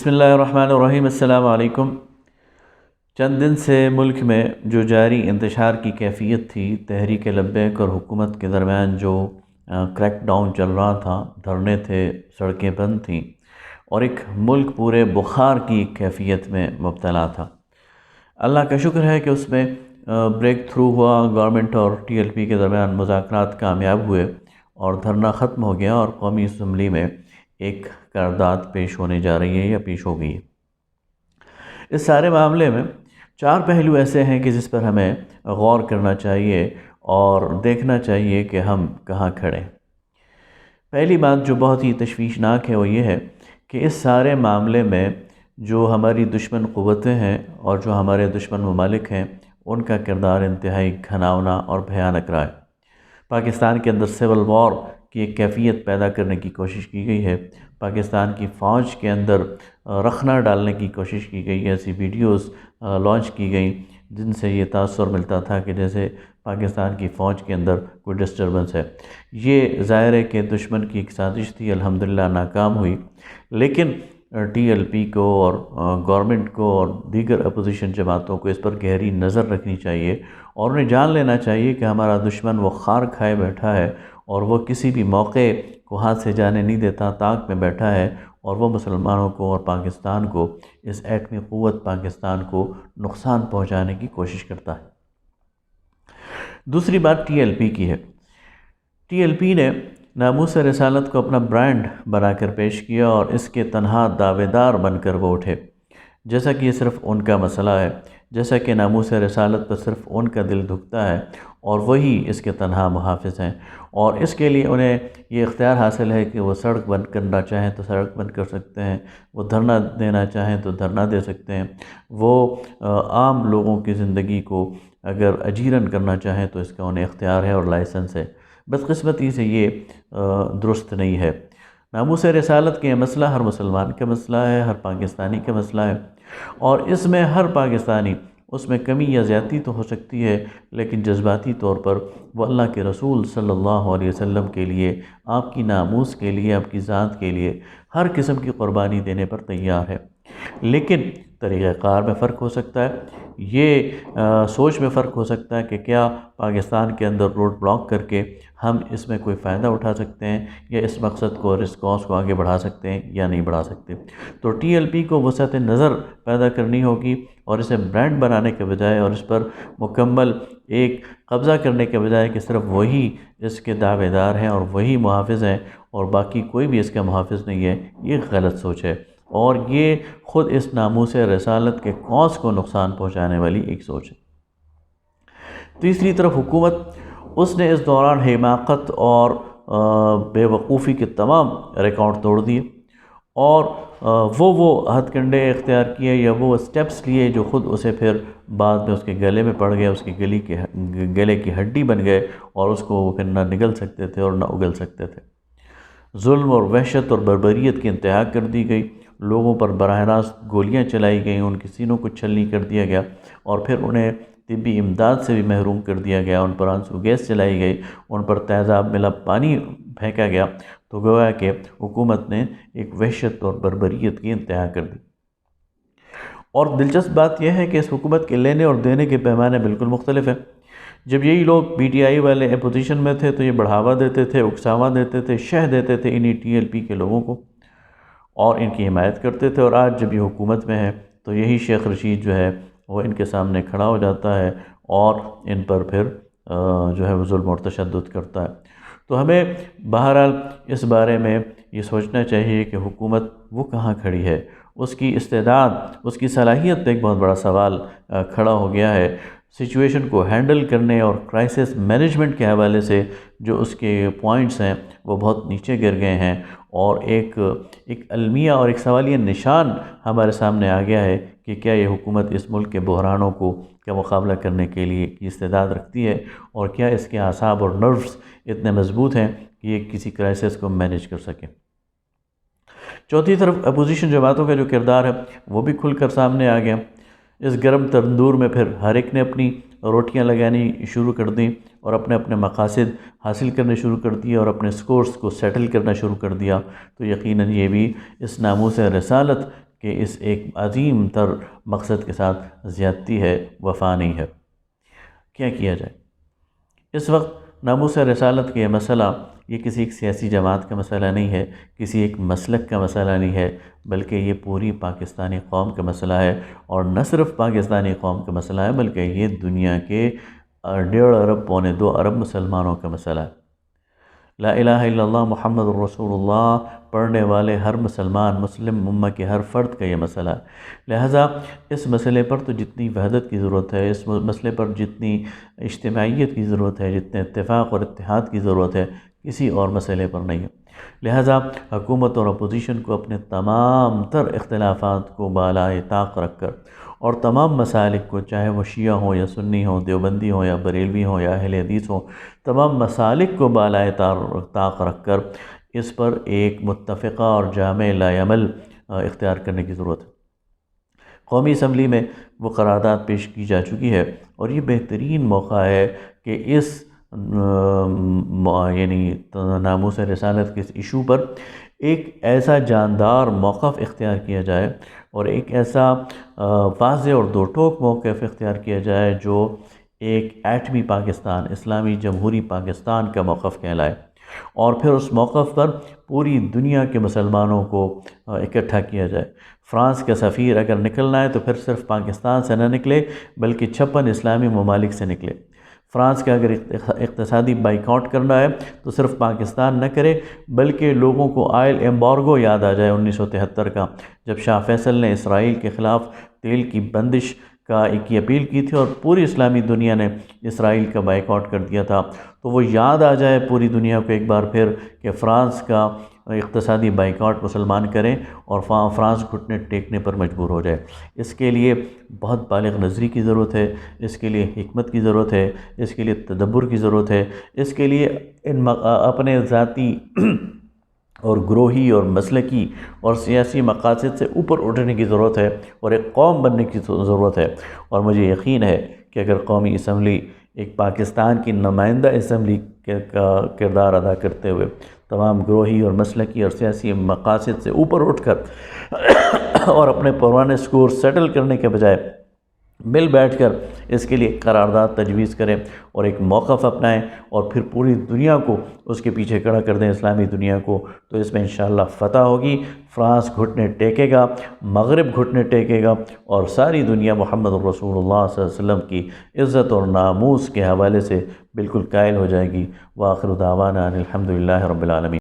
بسم اللہ الرحمن الرحیم۔ السلام علیکم۔ چند دن سے ملک میں جو جاری انتشار کی کیفیت تھی، تحریک لبیک اور حکومت کے درمیان جو کریک ڈاؤن چل رہا تھا، دھرنے تھے، سڑکیں بند تھیں اور ایک ملک پورے بخار کی کیفیت میں مبتلا تھا۔ اللہ کا شکر ہے کہ اس میں بریک تھرو ہوا، گورنمنٹ اور ٹی ایل پی کے درمیان مذاکرات کامیاب ہوئے اور دھرنا ختم ہو گیا اور قومی اسمبلی میں ایک قرارداد پیش ہونے جا رہی ہے یا پیش ہو گئی ہے۔ اس سارے معاملے میں چار پہلو ایسے ہیں کہ جس پر ہمیں غور کرنا چاہیے اور دیکھنا چاہیے کہ ہم کہاں کھڑے ہیں۔ پہلی بات جو بہت ہی تشویشناک ہے وہ یہ ہے کہ اس سارے معاملے میں جو ہماری دشمن قوتیں ہیں اور جو ہمارے دشمن ممالک ہیں، ان کا کردار انتہائی گھناؤنا اور بھیانک رہا ہے۔ پاکستان کے اندر سول وار کی ایک کیفیت پیدا کرنے کی کوشش کی گئی ہے، پاکستان کی فوج کے اندر رخنہ ڈالنے کی کوشش کی گئی، ایسی ویڈیوز لانچ کی گئیں جن سے یہ تاثر ملتا تھا کہ جیسے پاکستان کی فوج کے اندر کوئی ڈسٹربنس ہے۔ یہ ظاہر ہے کہ دشمن کی ایک سازش تھی، الحمدللہ ناکام ہوئی، لیکن ٹی ایل پی کو اور گورنمنٹ کو اور دیگر اپوزیشن جماعتوں کو اس پر گہری نظر رکھنی چاہیے اور انہیں جان لینا چاہیے کہ ہمارا دشمن وہ خار کھائے بیٹھا ہے اور وہ کسی بھی موقع کو ہاتھ سے جانے نہیں دیتا، طاق میں بیٹھا ہے اور وہ مسلمانوں کو اور پاکستان کو، اس ایٹمی قوت پاکستان کو نقصان پہنچانے کی کوشش کرتا ہے۔ دوسری بات ٹی ایل پی کی ہے۔ ٹی ایل پی نے ناموس رسالت کو اپنا برانڈ بنا کر پیش کیا اور اس کے تنہا دعوے دار بن کر وہ اٹھے، جیسا کہ یہ صرف ان کا مسئلہ ہے، جیسا کہ ناموس رسالت پر صرف ان کا دل دھکتا ہے اور وہی اس کے تنہا محافظ ہیں، اور اس کے لیے انہیں یہ اختیار حاصل ہے کہ وہ سڑک بند کرنا چاہیں تو سڑک بند کر سکتے ہیں، وہ دھرنا دینا چاہیں تو دھرنا دے سکتے ہیں، وہ عام لوگوں کی زندگی کو اگر اجیرن کرنا چاہیں تو اس کا انہیں اختیار ہے اور لائسنس ہے۔ بدقسمتی سے یہ درست نہیں ہے۔ ناموس رسالت کے یہ مسئلہ ہر مسلمان کا مسئلہ ہے، ہر پاکستانی کا مسئلہ ہے، اور اس میں ہر پاکستانی، اس میں کمی یا زیادتی تو ہو سکتی ہے، لیکن جذباتی طور پر وہ اللہ کے رسول صلی اللہ علیہ وسلم کے لیے، آپ کی ناموس کے لیے، آپ کی ذات کے لیے ہر قسم کی قربانی دینے پر تیار ہے، لیکن طریقہ کار میں فرق ہو سکتا ہے، یہ سوچ میں فرق ہو سکتا ہے کہ کیا پاکستان کے اندر روڈ بلاک کر کے ہم اس میں کوئی فائدہ اٹھا سکتے ہیں یا اس مقصد کو اور اس کاز کو آگے بڑھا سکتے ہیں یا نہیں بڑھا سکتے۔ تو ٹی ایل پی کو وسعت نظر پیدا کرنی ہوگی اور اسے برانڈ بنانے کے بجائے اور اس پر مکمل ایک قبضہ کرنے کے بجائے کہ صرف وہی اس کے دعوے دار ہیں اور وہی محافظ ہیں اور باقی کوئی بھی اس کا محافظ نہیں ہے، یہ غلط سوچ ہے اور یہ خود اس ناموس رسالت کے کاز کو نقصان پہنچانے والی ایک سوچ ہے۔ تیسری طرف حکومت، اس نے اس دوران حماقت اور بے وقوفی کے تمام ریکارڈ توڑ دیے اور وہ ہتھ کنڈے اختیار کیے یا وہ اسٹیپس لیے جو خود اسے پھر بعد میں اس کے گلے میں پڑ گئے، اس کے گلے کی ہڈی بن گئے اور اس کو وہ پھر نہ نگل سکتے تھے اور نہ اگل سکتے تھے۔ ظلم اور وحشت اور بربریت کی انتہا کر دی گئی، لوگوں پر براہ راست گولیاں چلائی گئیں، ان کے سینوں کو چھلنی کر دیا گیا اور پھر انہیں طبی امداد سے بھی محروم کر دیا گیا، ان پر آنسو گیس چلائی گئی، ان پر تیزاب ملا پانی پھینکا گیا، تو گویا کہ حکومت نے ایک وحشت اور بربریت کی انتہا کر دی۔ اور دلچسپ بات یہ ہے کہ اس حکومت کے لینے اور دینے کے پیمانے بالکل مختلف ہیں۔ جب یہی لوگ پی ٹی آئی والے اپوزیشن میں تھے تو یہ بڑھاوا دیتے تھے، اکساوا دیتے تھے، شہ دیتے تھے انہی ٹی ایل پی کے لوگوں کو اور ان کی حمایت کرتے تھے، اور آج جب یہ حکومت میں ہے تو یہی شیخ رشید جو ہے وہ ان کے سامنے کھڑا ہو جاتا ہے اور ان پر پھر جو ہے وہ ظلم اور تشدد کرتا ہے۔ تو ہمیں بہرحال اس بارے میں یہ سوچنا چاہیے کہ حکومت وہ کہاں کھڑی ہے، اس کی استعداد، اس کی صلاحیت پہ ایک بہت بڑا سوال کھڑا ہو گیا ہے۔ سچویشن کو ہینڈل کرنے اور کرائسس مینجمنٹ کے حوالے سے جو اس کے پوائنٹس ہیں وہ بہت نیچے گر گئے ہیں اور ایک المیہ اور ایک سوالیہ نشان ہمارے سامنے آ گیا ہے کہ کیا یہ حکومت اس ملک کے بحرانوں کو کا مقابلہ کرنے کے لیے کی استعداد رکھتی ہے اور کیا اس کے اعصاب اور نروس اتنے مضبوط ہیں کہ یہ کسی کرائسس کو مینیج کر سکیں۔ چوتھی طرف اپوزیشن جماعتوں کا جو کردار ہے وہ بھی کھل کر سامنے آ گیا۔ اس گرم تندور میں پھر ہر ایک نے اپنی روٹیاں لگانی شروع کر دیں اور اپنے اپنے مقاصد حاصل کرنے شروع کر دیے اور اپنے سکورز کو سیٹل کرنا شروع کر دیا، تو یقیناً یہ بھی اس ناموس رسالت کہ اس ایک عظیم تر مقصد کے ساتھ زیادتی ہے، وفا نہیں ہے۔ کیا کیا جائے؟ اس وقت ناموس رسالت کا یہ مسئلہ یہ کسی ایک سیاسی جماعت کا مسئلہ نہیں ہے، کسی ایک مسلک کا مسئلہ نہیں ہے، بلکہ یہ پوری پاکستانی قوم کا مسئلہ ہے، اور نہ صرف پاکستانی قوم کا مسئلہ ہے بلکہ یہ دنیا کے 1.5 ارب پونے 2 ارب مسلمانوں کا مسئلہ ہے۔ لا الہ الا اللہ محمد الرسول اللہ پڑھنے والے ہر مسلمان، مسلم امہ کے ہر فرد کا یہ مسئلہ ہے۔ لہٰذا اس مسئلے پر تو جتنی وحدت کی ضرورت ہے، اس مسئلے پر جتنی اجتماعیت کی ضرورت ہے، جتنے اتفاق اور اتحاد کی ضرورت ہے، کسی اور مسئلے پر نہیں ہے۔ لہٰذا حکومت اور اپوزیشن کو اپنے تمام تر اختلافات کو بالائے طاق رکھ کر، اور تمام مسالک کو، چاہے وہ شیعہ ہوں یا سنی ہوں، دیوبندی ہوں یا بریلوی ہوں یا اہل حدیث ہوں، تمام مسالک کو بالائے طاق رکھ کر اس پر ایک متفقہ اور جامع لائحہ عمل اختیار کرنے کی ضرورت ہے۔ قومی اسمبلی میں وہ قرارداد پیش کی جا چکی ہے، اور یہ بہترین موقع ہے کہ اس یعنی ناموس رسالت کے اس ایشو پر ایک ایسا جاندار موقف اختیار کیا جائے، اور ایک ایسا واضح اور دو ٹوک موقف اختیار کیا جائے جو ایک ایٹمی پاکستان، اسلامی جمہوری پاکستان کا موقف کہلائے، اور پھر اس موقف پر پوری دنیا کے مسلمانوں کو اکٹھا کیا جائے۔ فرانس کا سفیر اگر نکلنا ہے تو پھر صرف پاکستان سے نہ نکلے بلکہ 56 اسلامی ممالک سے نکلے۔ فرانس کا اگر اقتصادی بائیکاٹ کرنا ہے تو صرف پاکستان نہ کرے، بلکہ لوگوں کو آئل ایمبارگو یاد آ جائے 1973 کا، جب شاہ فیصل نے اسرائیل کے خلاف تیل کی بندش کی اپیل کی تھی اور پوری اسلامی دنیا نے اسرائیل کا بائیکاٹ کر دیا تھا، تو وہ یاد آ جائے پوری دنیا کو ایک بار پھر کہ فرانس کا اقتصادی بائیکاٹ مسلمان کریں اور فرانس گھٹنے ٹیکنے پر مجبور ہو جائے۔ اس کے لیے بہت بالغ نظری کی ضرورت ہے، اس کے لیے حکمت کی ضرورت ہے، اس کے لیے تدبر کی ضرورت ہے، اس کے لیے اپنے ذاتی اور گروہی اور مسلکی اور سیاسی مقاصد سے اوپر اٹھنے کی ضرورت ہے، اور ایک قوم بننے کی ضرورت ہے۔ اور مجھے یقین ہے کہ اگر قومی اسمبلی ایک پاکستان کی نمائندہ اسمبلی کا کردار ادا کرتے ہوئے تمام گروہی اور مسلکی اور سیاسی مقاصد سے اوپر اٹھ کر اور اپنے پرانے سکور سیٹل کرنے کے بجائے مل بیٹھ کر اس کے لیے قرارداد تجویز کریں اور ایک موقف اپنائیں، اور پھر پوری دنیا کو اس کے پیچھے کھڑا کر دیں، اسلامی دنیا کو، تو اس میں انشاءاللہ فتح ہوگی۔ فرانس گھٹنے ٹیکے گا، مغرب گھٹنے ٹیکے گا، اور ساری دنیا محمد الرسول اللہ صلی اللہ علیہ وسلم کی عزت اور ناموس کے حوالے سے بالکل قائل ہو جائے گی۔ وآخر دعوانا ان الحمدللہ رب العالمین۔